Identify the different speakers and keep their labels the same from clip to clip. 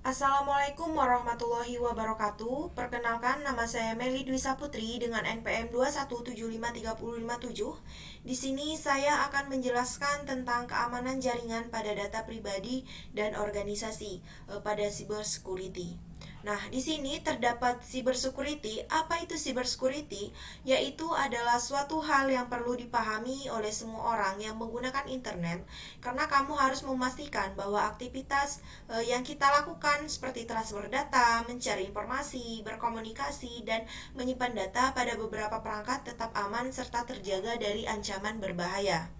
Speaker 1: Assalamualaikum warahmatullahi wabarakatuh. Perkenalkan, nama saya Meli Dwi Saputri dengan NPM 2175357. Di sini saya akan menjelaskan tentang keamanan jaringan pada data pribadi dan organisasi pada cyber security. Nah, di sini terdapat cyber security. Apa itu cyber security? Yaitu adalah suatu hal yang perlu dipahami oleh semua orang yang menggunakan internet, karena kamu harus memastikan bahwa aktivitas yang kita lakukan seperti transfer data, mencari informasi, berkomunikasi, dan menyimpan data pada beberapa perangkat tetap aman serta terjaga dari ancaman berbahaya.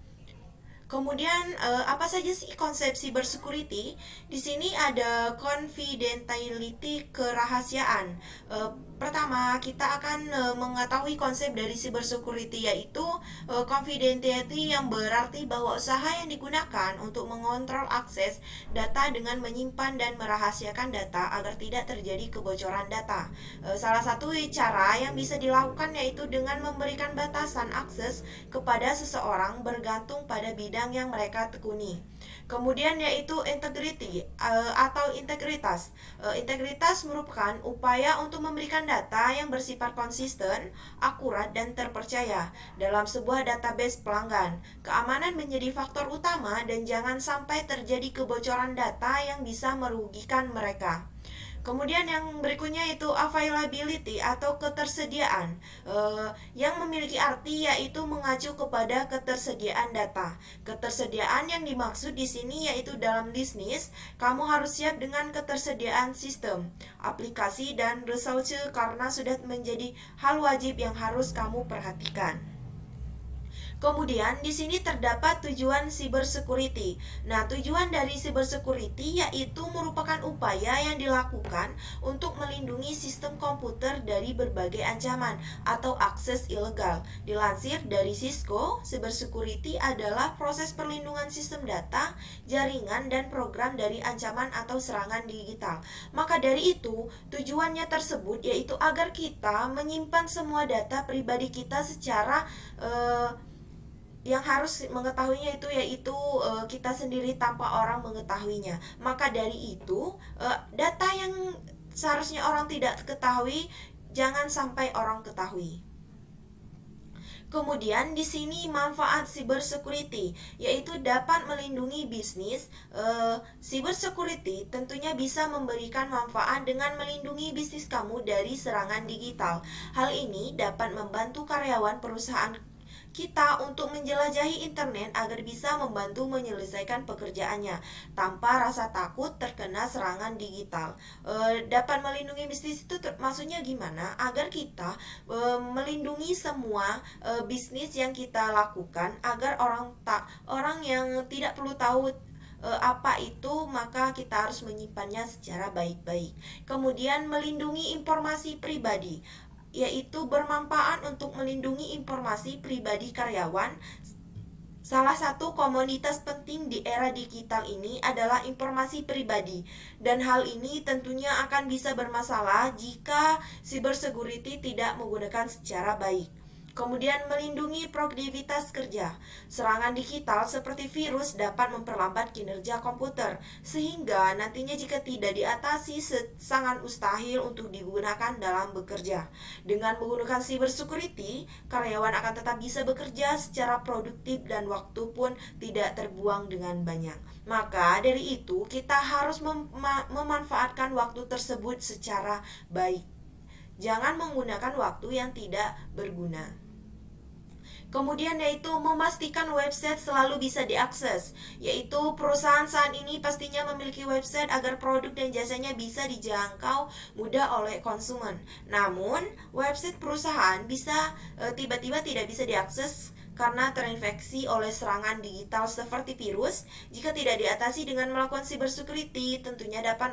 Speaker 1: Kemudian apa saja sih konsep cyber security? Di sini ada confidentiality, kerahasiaan. Pertama, kita akan mengetahui konsep dari cyber security, yaitu confidentiality, yang berarti bahwa usaha yang digunakan untuk mengontrol akses data dengan menyimpan dan merahasiakan data agar tidak terjadi kebocoran data. Salah satu cara yang bisa dilakukan yaitu dengan memberikan batasan akses kepada seseorang bergantung pada bidang yang mereka tekuni. Kemudian yaitu integrity atau integritas. Integritas merupakan upaya untuk memberikan data yang bersifat konsisten, akurat, dan terpercaya dalam sebuah database pelanggan. Keamanan menjadi faktor utama dan jangan sampai terjadi kebocoran data yang bisa merugikan mereka. Kemudian yang berikutnya itu availability atau ketersediaan, yang memiliki arti yaitu mengacu kepada ketersediaan data. Ketersediaan yang dimaksud di sini yaitu dalam bisnis, kamu harus siap dengan ketersediaan sistem, aplikasi, dan resource karena sudah menjadi hal wajib yang harus kamu perhatikan. Kemudian di sini terdapat tujuan cyber security. Nah, tujuan dari cyber security yaitu merupakan upaya yang dilakukan untuk melindungi sistem komputer dari berbagai ancaman atau akses ilegal. Dilansir dari Cisco, cyber security adalah proses perlindungan sistem data, jaringan, dan program dari ancaman atau serangan digital. Maka dari itu, tujuannya tersebut yaitu agar kita menyimpan semua data pribadi kita secara yang harus mengetahuinya itu yaitu kita sendiri tanpa orang mengetahuinya. Maka dari itu, data yang seharusnya orang tidak ketahui jangan sampai orang ketahui. Kemudian di sini manfaat cyber security yaitu dapat melindungi bisnis. Cyber security tentunya bisa memberikan manfaat dengan melindungi bisnis kamu dari serangan digital. Hal ini dapat membantu karyawan perusahaan kita untuk menjelajahi internet agar bisa membantu menyelesaikan pekerjaannya tanpa rasa takut terkena serangan digital. Dapat melindungi bisnis itu maksudnya gimana? Agar kita melindungi semua bisnis yang kita lakukan agar orang yang tidak perlu tahu apa itu, maka kita harus menyimpannya secara baik-baik. Kemudian melindungi informasi pribadi yaitu bermanfaat untuk melindungi informasi pribadi karyawan. Salah satu komoditas penting di era digital ini adalah informasi pribadi, dan hal ini tentunya akan bisa bermasalah jika cyber security tidak menggunakan secara baik. Kemudian melindungi produktivitas kerja. Serangan digital seperti virus dapat memperlambat kinerja komputer, sehingga nantinya jika tidak diatasi sangat mustahil untuk digunakan dalam bekerja. Dengan menggunakan cyber security, karyawan akan tetap bisa bekerja secara produktif dan waktu pun tidak terbuang dengan banyak. Maka dari itu, kita harus memanfaatkan waktu tersebut secara baik. Jangan menggunakan waktu yang tidak berguna. Kemudian yaitu memastikan website selalu bisa diakses, yaitu perusahaan saat ini pastinya memiliki website agar produk dan jasanya bisa dijangkau mudah oleh konsumen. Namun, website perusahaan bisa tiba-tiba tidak bisa diakses karena terinfeksi oleh serangan digital seperti virus. Jika tidak diatasi dengan melakukan cyber security, tentunya dapat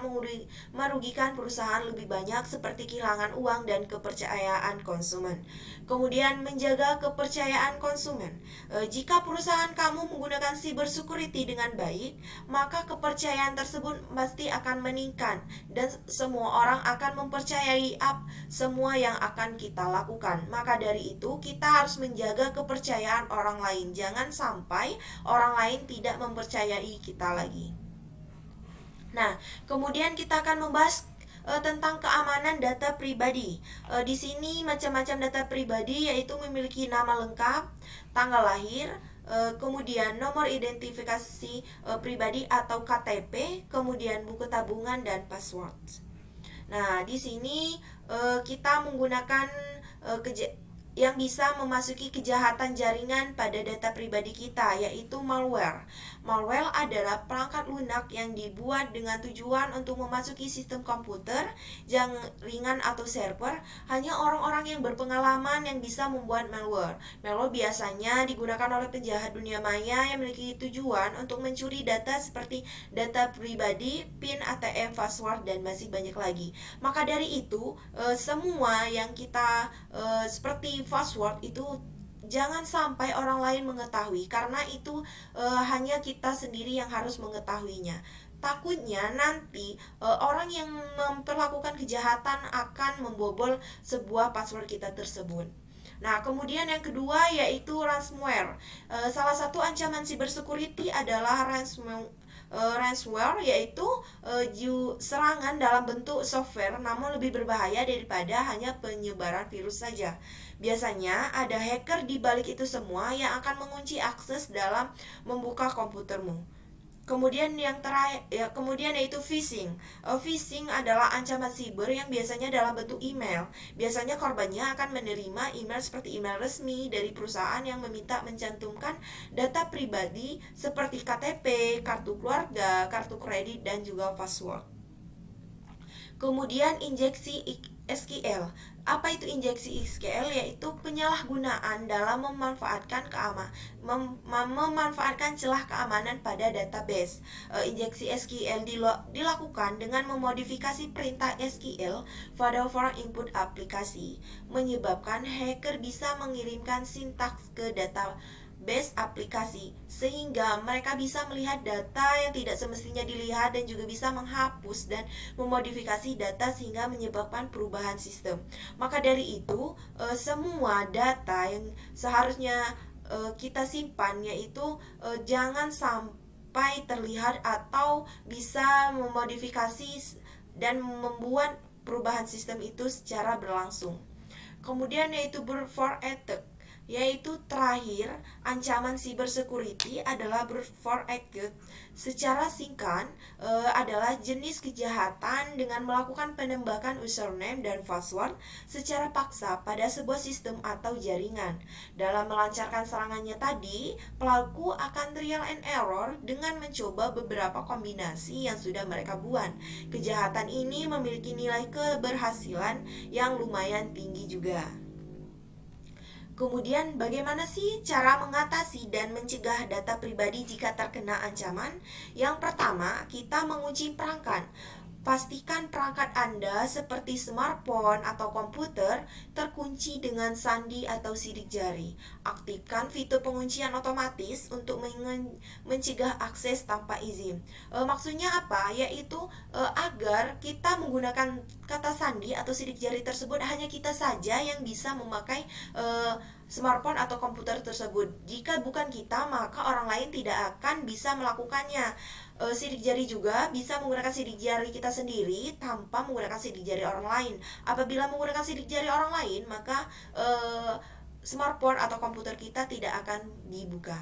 Speaker 1: merugikan perusahaan lebih banyak seperti kehilangan uang dan kepercayaan konsumen. Kemudian menjaga kepercayaan konsumen. Jika perusahaan kamu menggunakan cyber security dengan baik, maka kepercayaan tersebut pasti akan meningkat dan semua orang akan mempercayai semua yang akan kita lakukan. Maka dari itu, kita harus menjaga kepercayaan orang lain. Jangan sampai orang lain tidak mempercayai kita lagi. Nah, kemudian kita akan membahas tentang keamanan data pribadi. Di sini macam-macam data pribadi yaitu memiliki nama lengkap, tanggal lahir, kemudian nomor identifikasi pribadi atau KTP, kemudian buku tabungan dan password. Nah, di sini kita menggunakan yang bisa memasuki kejahatan jaringan pada data pribadi kita, yaitu malware. Malware adalah perangkat lunak yang dibuat dengan tujuan untuk memasuki sistem komputer, jaringan atau server. Hanya orang-orang yang berpengalaman yang bisa membuat malware. Malware biasanya digunakan oleh penjahat dunia maya yang memiliki tujuan untuk mencuri data seperti data pribadi, PIN, ATM, password, dan masih banyak lagi. Maka dari itu, semua yang kita seperti password itu jangan sampai orang lain mengetahui, karena itu hanya kita sendiri yang harus mengetahuinya. Takutnya nanti orang yang memperlakukan kejahatan akan membobol sebuah password kita tersebut. Nah, kemudian yang kedua yaitu ransomware. Salah satu ancaman cybersecurity adalah ransomware, yaitu serangan dalam bentuk software namun lebih berbahaya daripada hanya penyebaran virus saja. Biasanya ada hacker di balik itu semua yang akan mengunci akses dalam membuka komputermu. Kemudian yang terakhir kemudian yaitu phishing. Phishing adalah ancaman siber yang biasanya dalam bentuk email. Biasanya korbannya akan menerima email seperti email resmi dari perusahaan yang meminta mencantumkan data pribadi seperti KTP, kartu keluarga, kartu kredit, dan juga password. Kemudian injeksi SQL. Apa itu injeksi SQL? Yaitu penyalahgunaan dalam memanfaatkan celah keamanan pada database. Injeksi SQL dilakukan dengan memodifikasi perintah SQL pada form input aplikasi, menyebabkan hacker bisa mengirimkan sintaks ke database aplikasi, sehingga mereka bisa melihat data yang tidak semestinya dilihat dan juga bisa menghapus dan memodifikasi data sehingga menyebabkan perubahan sistem. Maka dari itu, semua data yang seharusnya kita simpan yaitu jangan sampai terlihat atau bisa memodifikasi dan membuat perubahan sistem itu secara berlangsung. Kemudian yaitu brute force attack, yaitu terakhir ancaman cybersecurity adalah brute force attack. Secara singkat adalah jenis kejahatan dengan melakukan penembakan username dan password secara paksa pada sebuah sistem atau jaringan. Dalam melancarkan serangannya tadi, pelaku akan trial and error dengan mencoba beberapa kombinasi yang sudah mereka buat. Kejahatan ini memiliki nilai keberhasilan yang lumayan tinggi juga. Kemudian bagaimana sih cara mengatasi dan mencegah data pribadi jika terkena ancaman? Yang pertama, kita mengunci perangkat. Pastikan perangkat Anda seperti smartphone atau komputer terkunci dengan sandi atau sidik jari. Aktifkan fitur penguncian otomatis untuk mencegah akses tanpa izin. Maksudnya apa? Yaitu agar kita menggunakan kata sandi atau sidik jari tersebut hanya kita saja yang bisa memakai smartphone atau komputer tersebut. Jika bukan kita, maka orang lain tidak akan bisa melakukannya. Sidik jari juga bisa menggunakan sidik jari kita sendiri tanpa menggunakan sidik jari orang lain. Apabila menggunakan sidik jari orang lain, maka smartphone atau komputer kita tidak akan dibuka.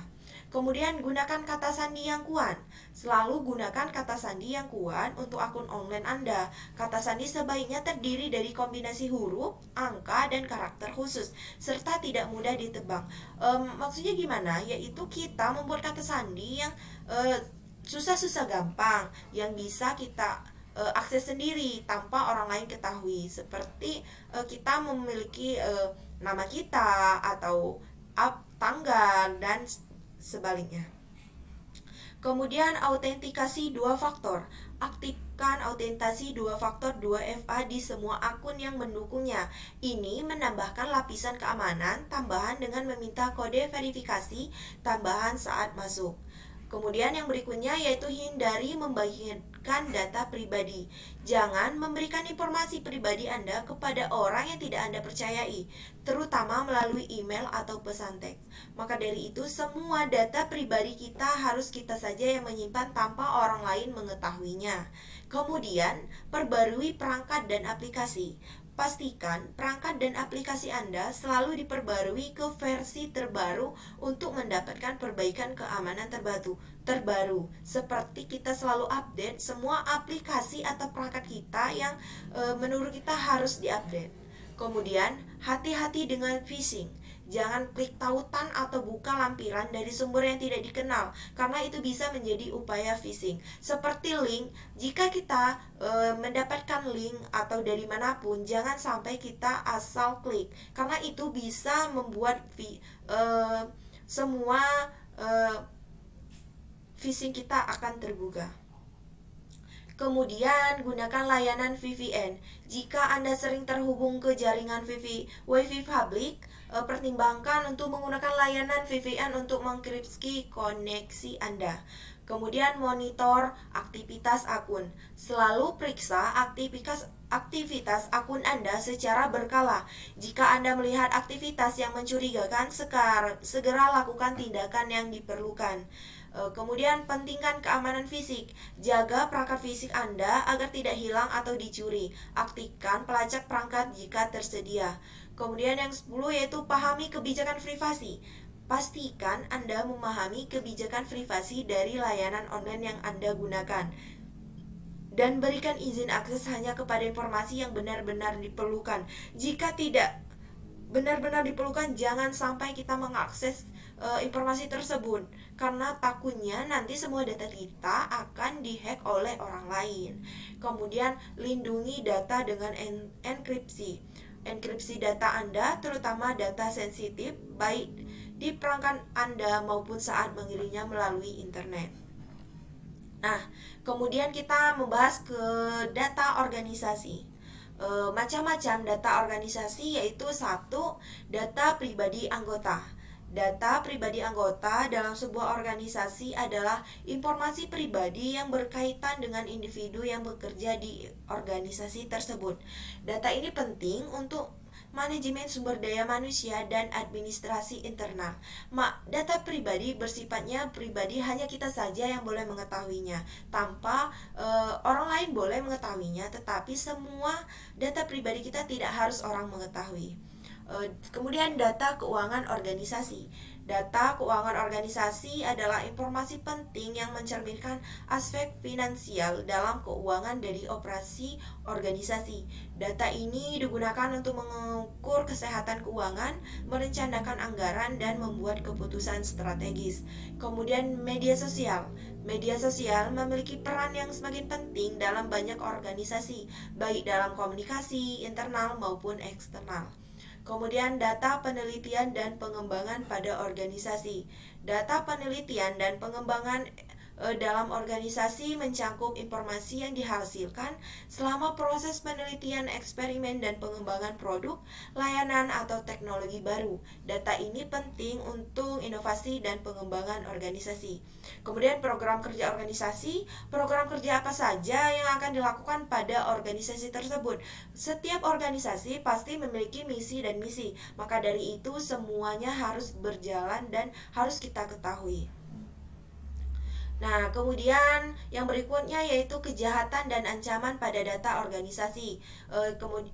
Speaker 1: Kemudian gunakan kata sandi yang kuat. Selalu gunakan kata sandi yang kuat untuk akun online Anda. Kata sandi sebaiknya terdiri dari kombinasi huruf, angka, dan karakter khusus, serta tidak mudah ditebak. Maksudnya gimana? Yaitu kita membuat kata sandi yang susah-susah gampang, yang bisa kita akses sendiri tanpa orang lain ketahui. Seperti kita memiliki nama kita atau tanggal dan sebaliknya. Kemudian autentikasi 2 faktor. Aktifkan autentikasi 2 faktor 2FA di semua akun yang mendukungnya. Ini menambahkan lapisan keamanan tambahan dengan meminta kode verifikasi tambahan saat masuk. Kemudian yang berikutnya yaitu hindari membagikan data pribadi. Jangan memberikan informasi pribadi Anda kepada orang yang tidak Anda percayai, terutama melalui email atau pesan teks. Maka dari itu, semua data pribadi kita harus kita saja yang menyimpan tanpa orang lain mengetahuinya. Kemudian, perbarui perangkat dan aplikasi. Pastikan perangkat dan aplikasi Anda selalu diperbarui ke versi terbaru untuk mendapatkan perbaikan keamanan terbaru. Seperti kita selalu update semua aplikasi atau perangkat kita yang menurut kita harus diupdate. Kemudian, hati-hati dengan phishing. Jangan klik tautan atau buka lampiran dari sumber yang tidak dikenal, karena itu bisa menjadi upaya phishing. Seperti link, jika kita mendapatkan link atau dari manapun, jangan sampai kita asal klik, karena itu bisa membuat semua phishing kita akan terbuka. Kemudian, gunakan layanan VPN. Jika Anda sering terhubung ke jaringan Wi-Fi publik, pertimbangkan untuk menggunakan layanan VPN untuk mengenkripsi koneksi Anda. Kemudian, monitor aktivitas akun. Selalu periksa aktivitas akun Anda secara berkala. Jika Anda melihat aktivitas yang mencurigakan, segera lakukan tindakan yang diperlukan. Kemudian pentingkan keamanan fisik. Jaga perangkat fisik Anda agar tidak hilang atau dicuri. Aktifkan pelacak perangkat jika tersedia. Kemudian yang 10 yaitu pahami kebijakan privasi. Pastikan Anda memahami kebijakan privasi dari layanan online yang Anda gunakan. Dan berikan izin akses hanya kepada informasi yang benar-benar diperlukan. Jika tidak benar-benar diperlukan, jangan sampai kita mengakses informasi tersebut, karena takutnya nanti semua data kita akan dihack oleh orang lain. Kemudian lindungi data dengan enkripsi. Enkripsi data Anda, terutama data sensitif, baik di perangkat Anda maupun saat mengirimnya melalui internet. Nah, kemudian kita membahas ke data organisasi. Macam-macam data organisasi, yaitu 1. Data pribadi anggota. Data pribadi anggota dalam sebuah organisasi adalah informasi pribadi yang berkaitan dengan individu yang bekerja di organisasi tersebut. Data ini penting untuk manajemen sumber daya manusia dan administrasi internal. Data pribadi bersifatnya pribadi, hanya kita saja yang boleh mengetahuinya, tanpa orang lain boleh mengetahuinya, tetapi semua data pribadi kita tidak harus orang mengetahui. Kemudian data keuangan organisasi. Data keuangan organisasi adalah informasi penting yang mencerminkan aspek finansial dalam keuangan dari operasi organisasi. Data ini digunakan untuk mengukur kesehatan keuangan, merencanakan anggaran, dan membuat keputusan strategis. Kemudian media sosial. Media sosial memiliki peran yang semakin penting dalam banyak organisasi, baik dalam komunikasi internal maupun eksternal. Kemudian data penelitian dan pengembangan pada organisasi. Data penelitian dan pengembangan dalam organisasi mencakup informasi yang dihasilkan selama proses penelitian, eksperimen, dan pengembangan produk, layanan, atau teknologi baru. Data ini penting untuk inovasi dan pengembangan organisasi. Kemudian program kerja organisasi. Program kerja apa saja yang akan dilakukan pada organisasi tersebut? Setiap organisasi pasti memiliki misi dan misi, maka dari itu semuanya harus berjalan dan harus kita ketahui. Nah, kemudian yang berikutnya yaitu kejahatan dan ancaman pada data organisasi.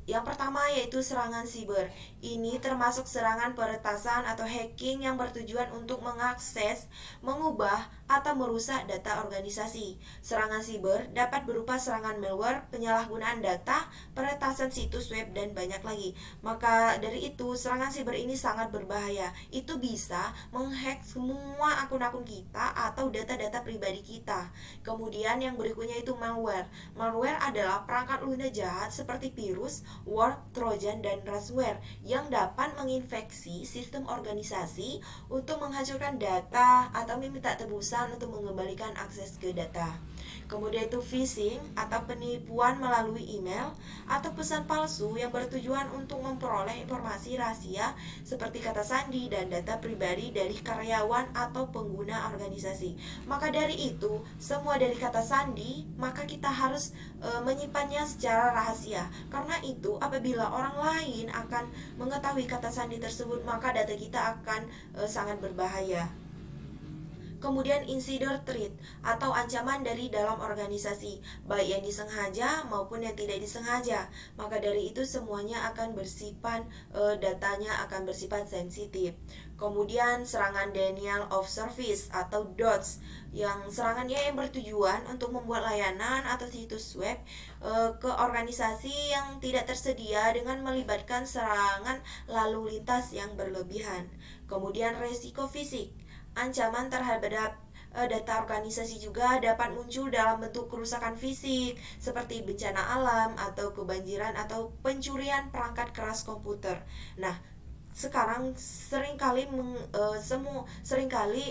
Speaker 1: Yang pertama yaitu serangan siber. Ini termasuk serangan peretasan atau hacking yang bertujuan untuk mengakses, mengubah, atau merusak data organisasi. Serangan siber dapat berupa serangan malware, penyalahgunaan data, peretasan situs web, dan banyak lagi. Maka dari itu, serangan siber ini sangat berbahaya. Itu bisa menghack semua akun-akun kita atau data-data pribadi kita. Kemudian yang berikutnya itu malware. Malware adalah perangkat lunak jahat seperti virus, worm, trojan, dan ransomware yang dapat menginfeksi sistem organisasi untuk menghancurkan data atau meminta tebusan untuk mengembalikan akses ke data. Kemudian itu phishing atau penipuan melalui email atau pesan palsu yang bertujuan untuk memperoleh informasi rahasia seperti kata sandi dan data pribadi dari karyawan atau pengguna organisasi. Maka dari itu, semua dari kata sandi, maka kita harus menyimpannya secara rahasia. Karena itu, apabila orang lain akan mengetahui kata sandi tersebut, maka data kita akan sangat berbahaya. Kemudian insider threat atau ancaman dari dalam organisasi, baik yang disengaja maupun yang tidak disengaja. Maka dari itu semuanya akan bersifat datanya akan bersifat sensitif. Kemudian serangan denial of service atau DOS, yang serangannya yang bertujuan untuk membuat layanan atau situs web ke organisasi yang tidak tersedia dengan melibatkan serangan lalu lintas yang berlebihan. Kemudian resiko fisik. Ancaman terhadap data organisasi juga dapat muncul dalam bentuk kerusakan fisik seperti bencana alam atau kebanjiran atau pencurian perangkat keras komputer. Nah, sekarang seringkali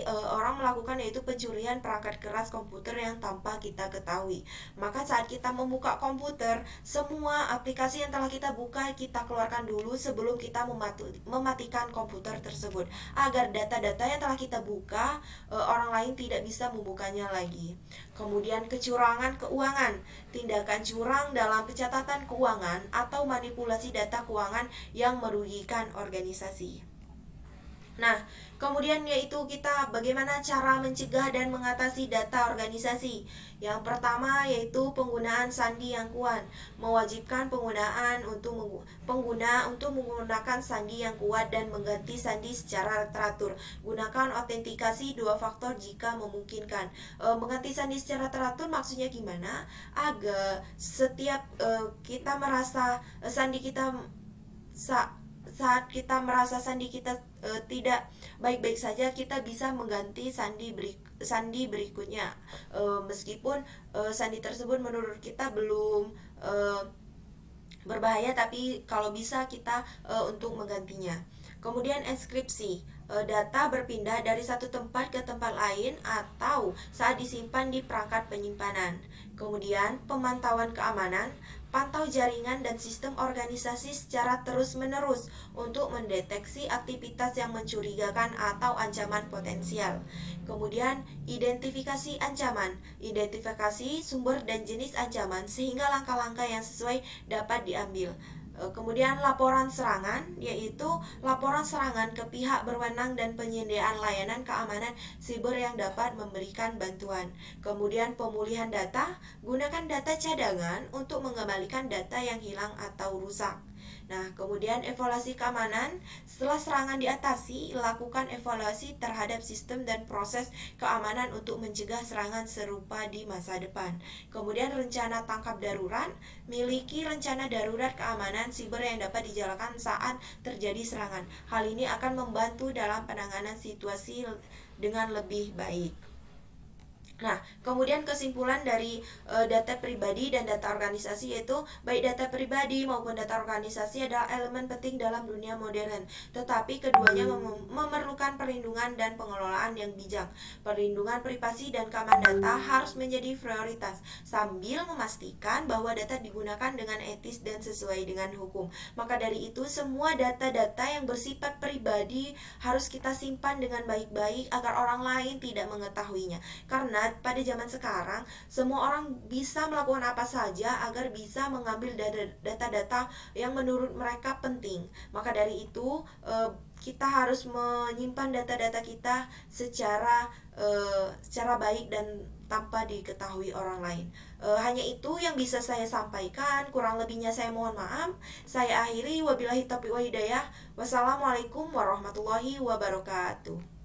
Speaker 1: orang melakukan yaitu pencurian perangkat keras komputer yang tanpa kita ketahui. Maka saat kita membuka komputer, semua aplikasi yang telah kita buka kita keluarkan dulu sebelum kita mematikan komputer tersebut, agar data-data yang telah kita buka orang lain tidak bisa membukanya lagi. Kemudian kecurangan keuangan, tindakan curang dalam pencatatan keuangan atau manipulasi data keuangan yang merugikan organisasi. Nah, kemudian yaitu kita bagaimana cara mencegah dan mengatasi data organisasi. Yang pertama yaitu penggunaan sandi yang kuat. Mewajibkan pengguna untuk menggunakan sandi yang kuat dan mengganti sandi secara teratur. Gunakan autentikasi 2 faktor jika memungkinkan. Mengganti sandi secara teratur maksudnya gimana? Agar setiap kita merasa sandi kita saat kita merasa sandi kita tidak baik-baik saja, kita bisa mengganti sandi berikutnya, meskipun sandi tersebut menurut kita belum berbahaya, tapi kalau bisa kita untuk menggantinya. Kemudian enkripsi, data berpindah dari satu tempat ke tempat lain atau saat disimpan di perangkat penyimpanan. Kemudian pemantauan keamanan, pantau jaringan dan sistem organisasi secara terus-menerus untuk mendeteksi aktivitas yang mencurigakan atau ancaman potensial. Kemudian identifikasi ancaman, identifikasi sumber dan jenis ancaman sehingga langkah-langkah yang sesuai dapat diambil. Kemudian laporan serangan, yaitu laporan serangan ke pihak berwenang dan penyediaan layanan keamanan siber yang dapat memberikan bantuan. Kemudian pemulihan data, gunakan data cadangan untuk mengembalikan data yang hilang atau rusak. Nah, kemudian evaluasi keamanan. Setelah serangan diatasi, lakukan evaluasi terhadap sistem dan proses keamanan untuk mencegah serangan serupa di masa depan. Kemudian rencana tangkap darurat. Miliki rencana darurat keamanan siber yang dapat dijalankan saat terjadi serangan. Hal ini akan membantu dalam penanganan situasi dengan lebih baik. Nah, kemudian kesimpulan dari data pribadi dan data organisasi yaitu baik data pribadi maupun data organisasi adalah elemen penting dalam dunia modern. Tetapi keduanya memerlukan perlindungan dan pengelolaan yang bijak. Perlindungan privasi dan keamanan data harus menjadi prioritas sambil memastikan bahwa data digunakan dengan etis dan sesuai dengan hukum. Maka dari itu semua data-data yang bersifat pribadi harus kita simpan dengan baik-baik agar orang lain tidak mengetahuinya. Karena pada zaman sekarang semua orang bisa melakukan apa saja agar bisa mengambil data-data yang menurut mereka penting. Maka dari itu kita harus menyimpan data-data kita secara baik dan tanpa diketahui orang lain. Hanya itu yang bisa saya sampaikan, kurang lebihnya saya mohon maaf. Saya akhiri, wabillahi taufiq wal hidayah. Wassalamualaikum warahmatullahi wabarakatuh.